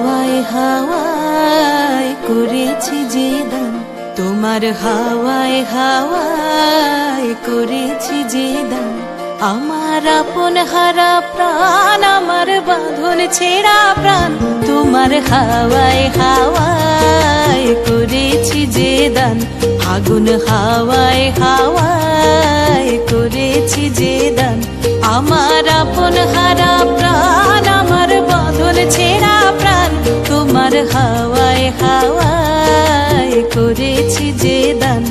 হাওয়ায় হাওয়ায় করেছি যে দান, তোমার হাওয়ায় হাওয়ায় করেছি যে দান। আমার আপন হারা প্রাণ, আমার বাঁধন ছেঁড়া প্রাণ, তোমার হাওয়ায় হাওয়ায় করেছি যে দান। আগুন হাওয়ায় হাওয়ায় করেছি যে দান। আমার আপন হারা প্রাণ, আমার বাঁধন ছেঁড়া প্রাণ, তোমার হাওয়ায় হাওয়ায় করেছি যে দান।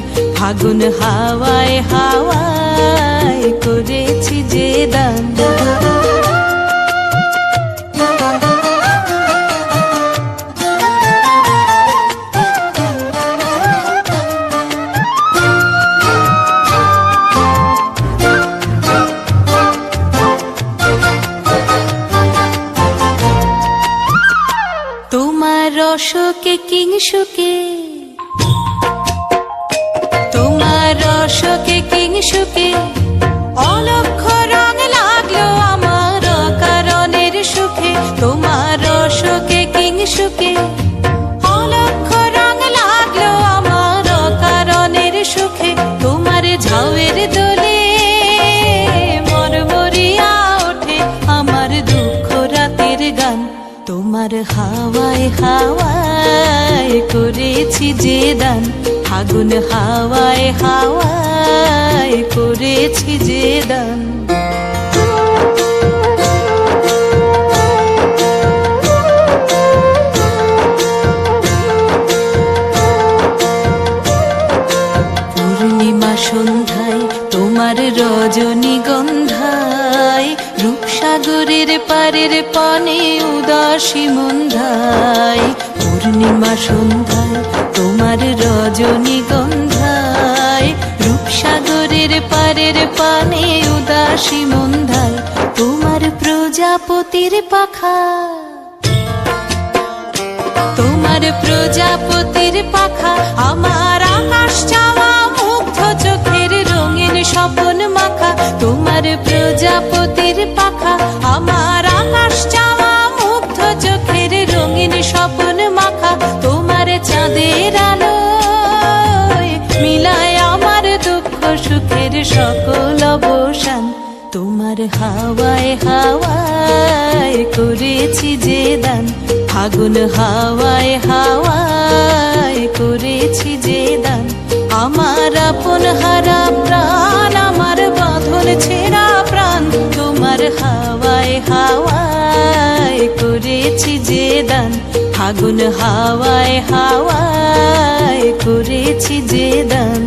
আগুন হাওয়ায় হাওয়ায় করেছি যে দান। তোমার রসকে কিংসুকে, তোমার রসকে কিংসুকে অলক্ষ রং লাগলো আমার কারণের সুখে। তোমার রসকে কিংসুকে অলক্ষ রং লাগলো আমার কারণের সুখে। তোমার ঝাউয়ের দোলে মরমরিয়া ওঠে আমার দুঃখ রাতের গান। তোমার হাওয়ায় হাওয়ায় করেছি যে দান। আগুন হাওয়ায় হাওয়ায় করেছি যে দান। পূর্ণিমা সন্ধ্যায় তোমার রজনীগন্ধায়, রূপসাগরের পারের পানে উদাসী মন্ধায়। পূর্ণিমা সন্ধ্যায় তোমার রজনীগন্ধায়, রূপসাগরের পারের পানে উদাসী মন্ধায়। তোমার প্রজাপতির পাখা, তোমার প্রজাপতির পাখা আমার আকাশ চাওয়া মুগ্ধ চোখের রঙিন স্বপন মাখা। তোমার প্রজাপতির পাখা আমার আকাশ চাওয়া মুগ্ধ চোখের রঙিন স্বপন মাখা। তোমার চাঁদের আলোয় মিলায় আমার দুঃখ সুখের সকল অবসান। তোমার হাওয়ায় হাওয়ায় করেছি যে দান। আগুন হাওয়ায় হাওয়ায় করেছি যে দান। আমার আপন হারা প্রাণ, আমার বাঁধন ছেঁড়া প্রাণ, তোমার হাওয়ায় হাওয়ায় করেছি যে দান। আগুন হাওয়ায় হাওয়ায় করেছি যে দান।